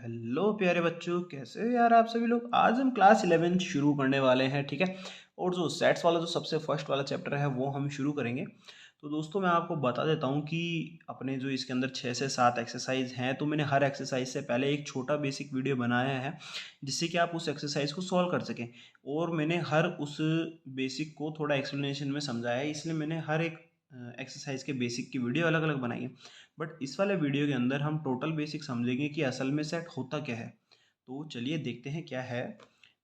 Hello प्यारे बच्चों, कैसे हो यार आप सभी लोग। आज हम क्लास 11 शुरू करने वाले हैं, ठीक है। और जो सेट्स वाला जो सबसे फर्स्ट वाला चैप्टर है वो हम शुरू करेंगे। तो दोस्तों मैं आपको बता देता हूँ कि अपने जो इसके अंदर 6 से 7 एक्सरसाइज हैं, तो मैंने हर एक्सरसाइज से पहले एक छोटा बेसिक वीडियो बनाया है जिससे कि आप उस एक्सरसाइज को सॉल्व कर सकें। और मैंने हर उस बेसिक को थोड़ा एक्सप्लेनेशन में समझाया है, इसलिए मैंने हर एक एक्सरसाइज के बेसिक की वीडियो अलग अलग बनाई है। बट इस वाले वीडियो के अंदर हम टोटल बेसिक समझेंगे कि असल में सेट होता क्या है। तो चलिए देखते हैं क्या है।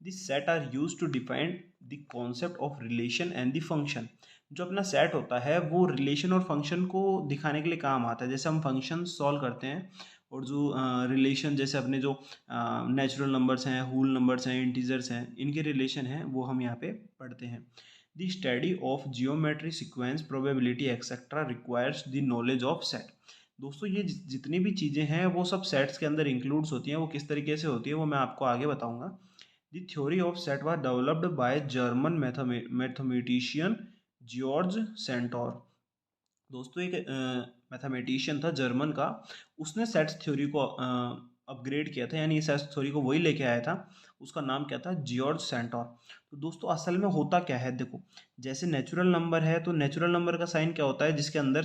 This set are use to define the concept of relation and the function. जो अपना सेट होता है वो रिलेशन और फंक्शन को दिखाने के लिए काम आता है। जैसे हम फंक्शन सॉल्व करते हैं और जो रिलेशन, जैसे अपने जो नेचुरल नंबर्स हैं, होल नंबर्स हैं, इंटीजर्स हैं, इनके रिलेशन हैं वो हम यहाँ पे पढ़ते हैं। The study of geometry, sequence, probability etcetera requires the knowledge of set. दोस्तों ये जितनी भी चीज़ें हैं वो सब सेट्स के अंदर इंक्लूड्स होती हैं। वो किस तरीके से होती है वो मैं आपको आगे बताऊंगा। The theory of set was developed by German mathematician George centaur. दोस्तों एक मैथमेटिशियन था जर्मन का, उसने सेट्स थ्योरी को अपग्रेड किया था, यानी सेट्स थ्योरी को वही लेके आया था। उसका नाम क्या था? George centaur. तो दोस्तों असल में होता क्या है, देखो जैसे नेचुरल नंबर है तो नेचुरल नंबर का साइन क्या होता है? जिसके अंदर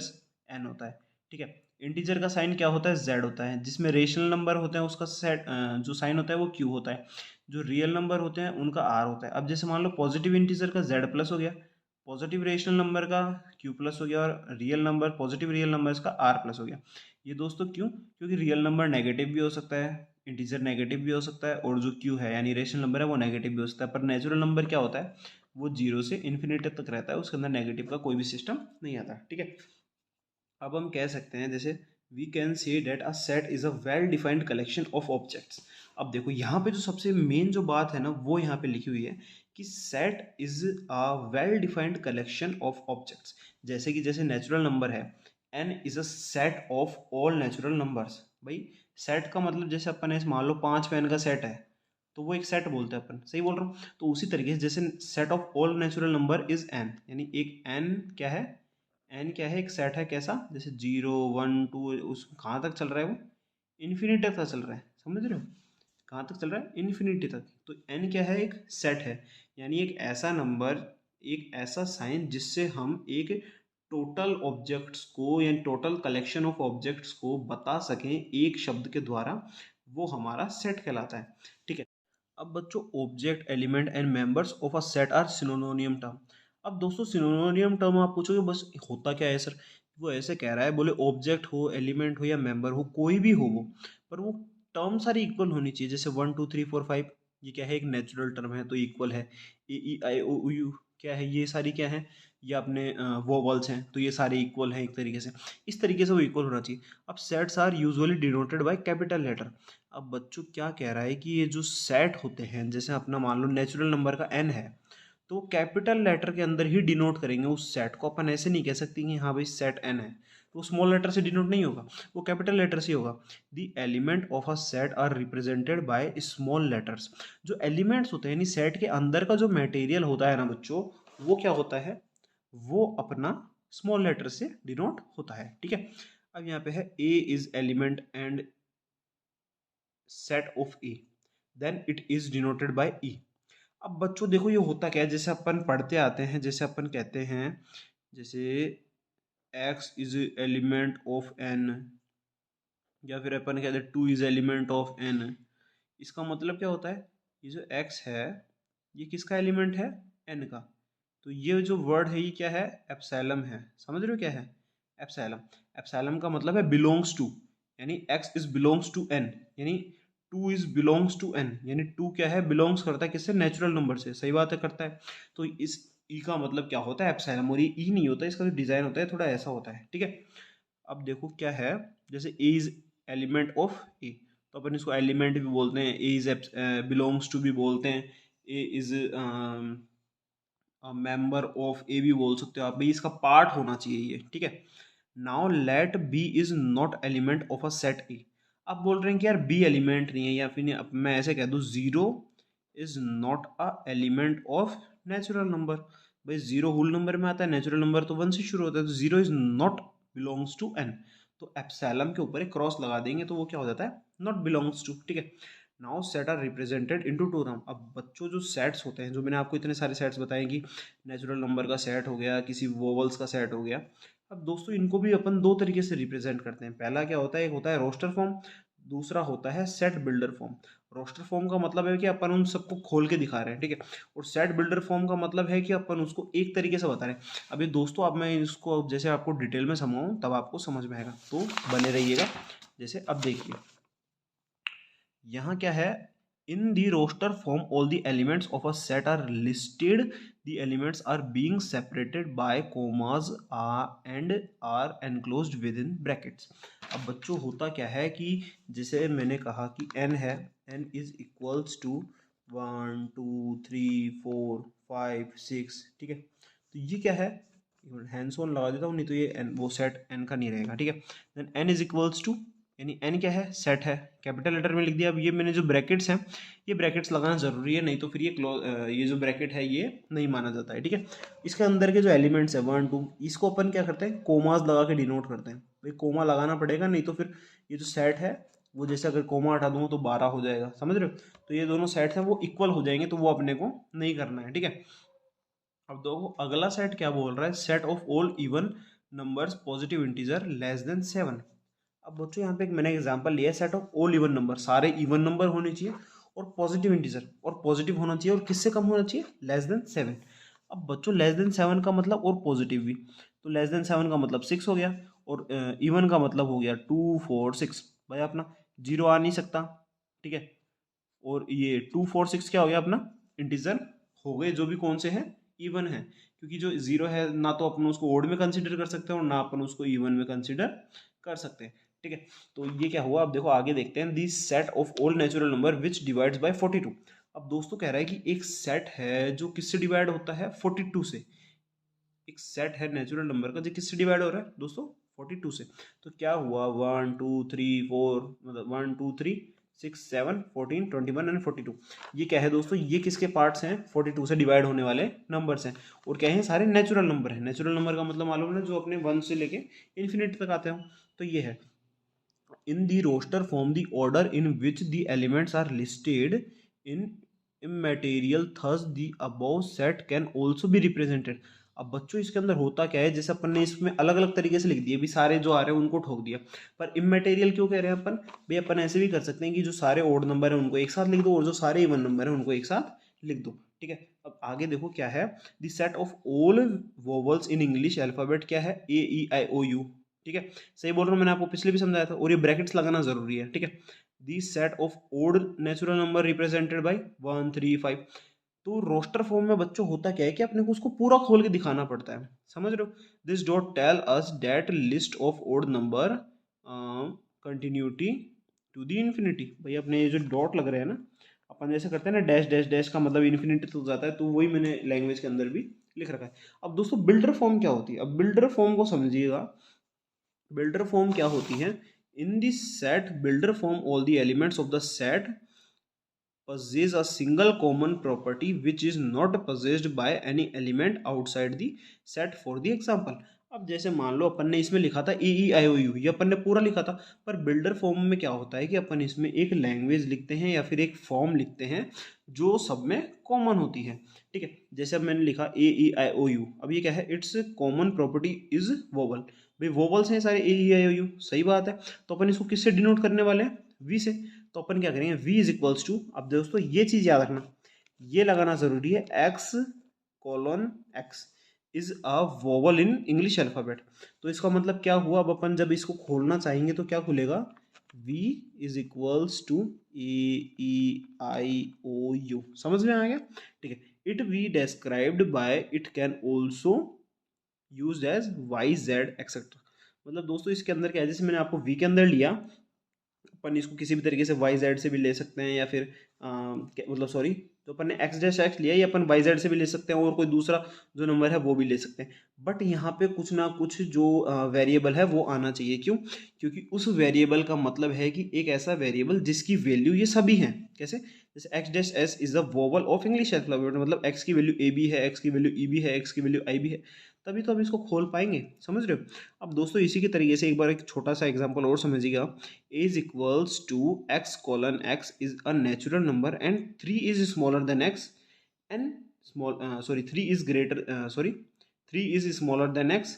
एन होता है, ठीक है। इंटीजर का साइन क्या होता है? जेड होता है। जिसमें रेशनल नंबर होते हैं उसका सेट जो साइन होता है वो क्यू होता है। जो रियल नंबर होते हैं उनका आर होता है। अब जैसे मान लो पॉजिटिव इंटीजर का जेड प्लस हो गया, पॉजिटिव रेशनल नंबर का क्यू प्लस हो गया, और real number, positive real numbers का आर प्लस हो गया। ये दोस्तों क्यों? क्योंकि रियल नंबर नेगेटिव भी हो सकता है, इंटीजर नेगेटिव भी हो सकता है, और जो क्यू है यानी रेशनल नंबर है वो नेगेटिव भी हो सकता है। पर नेचुरल नंबर क्या होता है? वो जीरो से इन्फिनिटी तक रहता है, उसके अंदर नेगेटिव का कोई भी सिस्टम नहीं आता, ठीक है। अब हम कह सकते हैं जैसे we can say that a set is a well defined collection of objects. अब देखो यहाँ पे जो सबसे मेन जो बात है ना वो यहाँ पे लिखी हुई है कि set is a well defined collection of objects. जैसे कि जैसे नेचुरल नंबर है, N is a set of all natural numbers. भाई सेट का मतलब जैसे अपन ऐसे मान लो 5 पेन का सेट है तो वो एक सेट बोलते हैं अपन, सही बोल रहा हूँ। तो उसी तरीके से जैसे set of all natural number is an, यानी एक एन क्या है? एन क्या है? एक सेट है। कैसा? जैसे 0 1 2, उस कहाँ तक चल रहा है वो? इन्फिनिटी तक चल रहा है, समझ रहे हो? कहाँ तक चल रहा है? इन्फिनिटी तक। तो एन क्या है? एक सेट है, यानी एक ऐसा नंबर, एक ऐसा साइन जिससे हम एक टोटल ऑब्जेक्ट्स को या टोटल कलेक्शन ऑफ ऑब्जेक्ट्स को बता सकें एक शब्द के द्वारा, वो हमारा सेट कहलाता है, ठीक है। अब बच्चों object, element and members of a set are synonym term. अब दोस्तों सिनोनिम टर्म आप पूछोगे बस होता क्या है सर। वो ऐसे कह रहा है, बोले ऑब्जेक्ट हो, एलिमेंट हो या मेंबर हो, कोई भी हो वो, पर वो टर्म सारी इक्वल होनी चाहिए। जैसे 1 2 3 4 5, ये क्या है? एक नेचुरल टर्म है तो इक्वल है। ए ई आई ओ यू क्या है? ये सारी क्या है? ये अपने वोवल्स हैं तो ये सारे इक्वल हैं एक तरीके से। इस तरीके से वो इक्वल होना चाहिए। अब sets are usually denoted by capital letter. अब बच्चों क्या कह रहा है कि ये जो सेट होते हैं, जैसे अपना मान लो नेचुरल नंबर का एन है, तो कैपिटल लेटर के अंदर ही डिनोट करेंगे उस सेट को। अपन ऐसे नहीं कह सकते कि हाँ भाई सेट एन है तो स्मॉल लेटर से डिनोट नहीं होगा, वो कैपिटल लेटर से होगा। The element of a set are represented by small letters. जो एलिमेंट्स होते हैं यानी सेट के अंदर का जो मटेरियल होता है ना बच्चों, वो क्या होता है? वो अपना स्मॉल लेटर से डिनोट होता है, ठीक है। अब यहाँ पे है A is element and set of A, then it is denoted by E. अब बच्चों देखो ये होता क्या है, जैसे अपन पढ़ते आते हैं, जैसे अपन कहते हैं जैसे x is element of n, या फिर अपन कहते हैं 2 इज एलिमेंट ऑफ n। इसका मतलब क्या होता है? ये जो x है ये किसका एलिमेंट है? n का। तो ये जो वर्ड है ये क्या है? एप्सिलम है। समझ रहे हो क्या है? एप्सिलम। एप्सिलम का मतलब है बिलोंग्स टू, यानी x is belongs to n, यानी 2 इज बिलोंग्स टू n, यानी 2 क्या है? बिलोंग्स करता है किससे? नेचुरल नंबर से। सही बात है, करता है। तो इस ई का मतलब क्या होता है? एप्सिलम। और ये ई नहीं होता, इसका जो डिजाइन होता है थोड़ा ऐसा होता है, ठीक है। अब देखो क्या है, जैसे ए इज एलिमेंट ऑफ ए, तो अपन इसको एलिमेंट भी बोलते हैं, ए इज बिलोंग्स टू भी बोलते हैं, ए इज मेंबर ऑफ ए भी बोल सकते हो आप। भाई इसका पार्ट होना चाहिए ये, ठीक है। Now let B is not element of a set A. अब बोल रहे हैं कि यार बी एलिमेंट नहीं है, या फिर अब मैं ऐसे कह दूं zero is not a element of natural number. भाई जीरो होल नंबर में आता है, नेचुरल नंबर तो 1 से शुरू होता है, तो zero is not belongs to N. तो एप्सिलम के ऊपर एक क्रॉस लगा देंगे तो वो क्या हो जाता है? नॉट बिलोंग्स टू, ठीक है। Now set are represented into two term. अब बच्चों जो सेट्स होते हैं, जो मैंने आपको इतने सारे सेट्स बताए कि नेचुरल नंबर का सेट हो गया, किसी वोवल्स का सेट हो गया, अब दोस्तों इनको भी अपन दो तरीके से रिप्रेजेंट करते हैं। पहला क्या होता है, एक होता है रोस्टर फॉर्म, दूसरा होता है set builder form. Roster form का मतलब है कि अपन उन सबको खोल के दिखा रहे हैं, ठीक है, और सेट बिल्डर फॉर्म का मतलब है कि अपन उसको एक तरीके से बता रहे हैं। अभी दोस्तों अब मैं इसको जैसे आपको डिटेल में समझाऊँ तब आपको समझ में आएगा, तो बने रहिएगा। जैसे अब देखिए यहाँ क्या है, in the roster form all the elements of a set are listed, the elements are being separated by commas and are enclosed within brackets. अब बच्चों होता क्या है कि जैसे मैंने कहा कि n है, n इज इक्वल्स टू 1 2 3 4 5 6, ठीक है। तो ये क्या है, हैंड्स ऑन लगा देता हूँ, नहीं तो ये n, वो सेट n का नहीं रहेगा, ठीक है। Then n is equals to, यानी n क्या है, सेट है, कैपिटल लेटर में लिख दिया। अब ये मैंने जो ब्रैकेट्स हैं, ये ब्रैकेट्स लगाना जरूरी है, नहीं तो फिर ये जो ब्रैकेट है ये नहीं माना जाता है, ठीक है। इसके अंदर के जो एलिमेंट्स है 1 2, इसको अपन क्या करते हैं, कोमास लगा के डिनोट करते हैं। भाई कोमा लगाना पड़ेगा, नहीं तो फिर ये जो सेट है वो जैसे अगर कोमा हटा दूंगा तो 12 हो जाएगा, समझ रहे हो। तो ये दोनों सेट्स हैं वो इक्वल हो जाएंगे, तो वो अपने को नहीं करना है, ठीक है। अब देखो अगला सेट क्या बोल रहा है, set of all even numbers positive integer less than 7। अब बच्चों यहाँ पे एक मैंने एग्जांपल लिया है, set of all even number, सारे इवन नंबर होने चाहिए और पॉजिटिव इंटीजर, और पॉजिटिव होना चाहिए, और किससे कम होना चाहिए, लेस देन 7। अब बच्चों लेस देन 7 का मतलब और पॉजिटिव भी, तो लेस देन 7 का मतलब 6 हो गया, और इवन का मतलब हो गया 2 4 6। भाई अपना जीरो आ नहीं सकता, ठीक है, और ये 2 4 6 क्या हो गया अपना, इंटीजर हो गए, जो भी कौन से हैं, इवन है। क्योंकि जो जीरो है ना तो अपन उसको ओड में कंसिडर कर सकते हैं और ना अपन उसको इवन में कंसिडर कर सकते हैं, ठीक है। तो ये क्या हुआ, अब देखो आगे देखते हैं, this set of all natural number which divides bye 42। अब दोस्तों कह रहा है कि एक सेट है जो किससे डिवाइड होता है, 42 से। एक सेट है नेचुरल नंबर का जो किससे डिवाइड हो रहा है दोस्तों, 42 से। तो क्या हुआ, 1 2 3 4, मतलब 1 2 3 6 7 14 21 एंड 42। ये क्या है दोस्तों, ये किसके पार्ट्स हैं, 42 से डिवाइड होने वाले नंबर्स हैं, और क्या है, सारे नेचुरल नंबर हैं। नेचुरल नंबर का मतलब मालूम है, जो अपने 1 से लेके इन्फिनिटी तक आते हैं। तो ये है, in the roster form the order in which the elements are listed in immaterial, thus the above set can also be represented। अब बच्चों इसके अंदर होता क्या है, जैसे अपन ने इसमें अलग अलग तरीके से लिख दिए, भी सारे जो आ रहे हैं उनको ठोक दिया, पर इमेटेरियल क्यों कह रहे हैं अपन, भाई अपन ऐसे भी कर सकते हैं कि जो सारे ओड नंबर है उनको एक साथ लिख दो, और जो सारे इवन नंबर है उनको एक साथ लिख दो, ठीक है। अब आगे देखो क्या है, the set of all vowels in English alphabet क्या है, AEIOU, ठीक है। सही बोल रहा हूँ, मैंने आपको पिछले भी समझाया था, और ये ब्रैकेट्स लगाना जरूरी है, ठीक है। The set of odd natural number represented by 1 3 5। तो रोस्टर फॉर्म में बच्चों होता क्या है कि अपने को उसको पूरा खोल के दिखाना पड़ता है, समझ रहे हो। This dot tell us that list of odd number continuity to the infinity. भाई अपने ये जो डॉट लग रहे हैं ना, अपन जैसे करते हैं ना, डैश डैश डैश का मतलब इन्फिनिटी तो जाता है, तो वही मैंने लैंग्वेज के अंदर भी लिख रखा है। अब दोस्तों बिल्डर फॉर्म क्या होती है, अब बिल्डर फॉर्म को समझिएगा। बिल्डर फॉर्म क्या होती है, in this set builder form all the elements of the set possess a single common property which is not possessed by any element outside the set for the example। अब जैसे मान लो अपन ने इसमें लिखा था AEIOU, ये अपन ने पूरा लिखा था, पर बिल्डर फॉर्म में क्या होता है कि अपन इसमें एक लैंग्वेज लिखते हैं या फिर एक फॉर्म लिखते हैं जो सब में कॉमन होती है, ठीक है। जैसे अब मैंने लिखा AEIOU, अब ये क्या है, it's common property is vowel. भाई वोवल्स हैं सारे AEIOU, सही बात है। तो अपन इसको किससे डिनोट करने वाले हैं, V से। तो अपन क्या करेंगे, v इज इक्वल्स टू, अब दोस्तों ये चीज याद रखना, ये लगाना जरूरी है, x colon x is a vowel in English alphabet. तो इसका मतलब क्या हुआ, अब अपन जब इसको खोलना चाहेंगे तो क्या खुलेगा, v is equals to AEIOU, समझ में आ गया, ठीक है। It be described by, it can also used as y z etcetera. मतलब दोस्तों इसके अंदर क्या है, जैसे मैंने आपको v के अंदर लिया, अपन इसको किसी भी तरीके से वाई जेड से भी ले सकते हैं, या फिर मतलब सॉरी, तो अपन ने एक्स डैश एक्स लिया, या अपन वाई जेड से भी ले सकते हैं, और कोई दूसरा जो नंबर है वो भी ले सकते हैं। बट यहाँ पे कुछ ना कुछ जो वेरिएबल है वो आना चाहिए, क्यों, क्योंकि उस वेरिएबल का मतलब है कि एक ऐसा वेरिएबल जिसकी वैल्यू ये सभी हैं। कैसे, जैसे x dash S is a vowel of English alphabet, मतलब एक्स की वैल्यू ए बी है, एक्स की वैल्यू ई बी है, एक्स की वैल्यू आई बी है, तभी तो हम इसको खोल पाएंगे, समझ रहे हो। अब दोस्तों इसी के तरीके से एक बार एक छोटा सा एग्जांपल और समझिएगा। Is equals to x colon x is a natural number and 3 is smaller than x and small sorry 3 is greater sorry 3 is smaller than x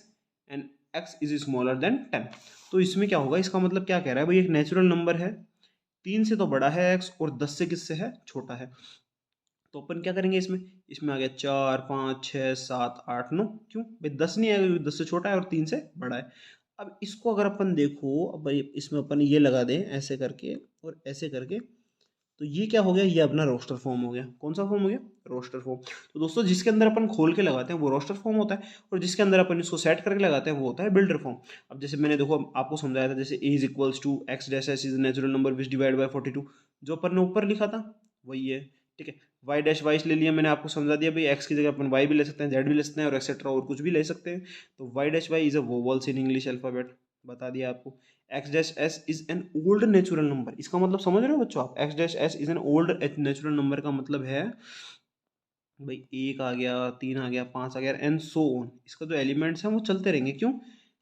and x is smaller than 10। तो इसमें क्या होगा, इसका मतलब क्या कह रहा है भाई, एक नेचुरल नंबर है, 3 से तो बड़ा है एक्स और 10 से किससे है, छोटा है। तो अपन क्या करेंगे इसमें, इसमें आ गया 4 5 6 7 8 9, क्यों भाई 10 नहीं आएगा क्योंकि 10 से छोटा है और 3 से बड़ा है। अब इसको अगर अपन देखो, अब भाई इसमें अपन ये लगा दें ऐसे करके और ऐसे करके, तो ये क्या हो गया, ये अपना रोस्टर फॉर्म हो गया। कौन सा फॉर्म हो गया, रोस्टर फॉर्म। तो दोस्तों जिसके अंदर अपन खोल के लगाते हैं वो रोस्टर फॉर्म होता है, और जिसके अंदर अपन इसको सेट करके लगाते हैं वो होता है बिल्डर फॉर्म। अब जैसे मैंने देखो आपको समझाया था, जैसे A is equals to X dash S is natural number which divide by 42, जो अपन ने ऊपर लिखा था वही है, ठीक है। वाई डैश वाइस ले लिया मैंने, आपको समझा दिया भाई एक्स की जगह अपन वाई भी ले सकते हैं, जेड भी ले सकते हैं और एक्सेट्रा और कुछ भी ले सकते हैं। तो y dash y is a vowels in English alphabet, बता दिया आपको। X dash S is an old natural number, इसका मतलब समझ रहे हो बच्चों आप, x dash S is an old natural number का मतलब है भाई एक आ गया, 3 आ गया, 5 आ गया एंड सो ऑन, इसका जो एलिमेंट्स हैं वो चलते रहेंगे। क्यों,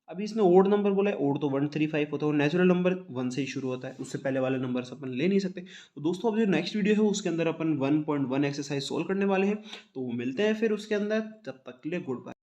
अभी इसने ओड नंबर बोला है, ओड तो 135 होता है और नेचुरल नंबर 1 से ही शुरू होता है, उससे पहले वाले नंबर अपन ले नहीं सकते। तो दोस्तों अब जो नेक्स्ट वीडियो है उसके अंदर अपन 1.1 एक्सरसाइज सोल्व करने वाले हैं, तो वो मिलते हैं फिर उसके अंदर, तब तक के लिए गुड बाय।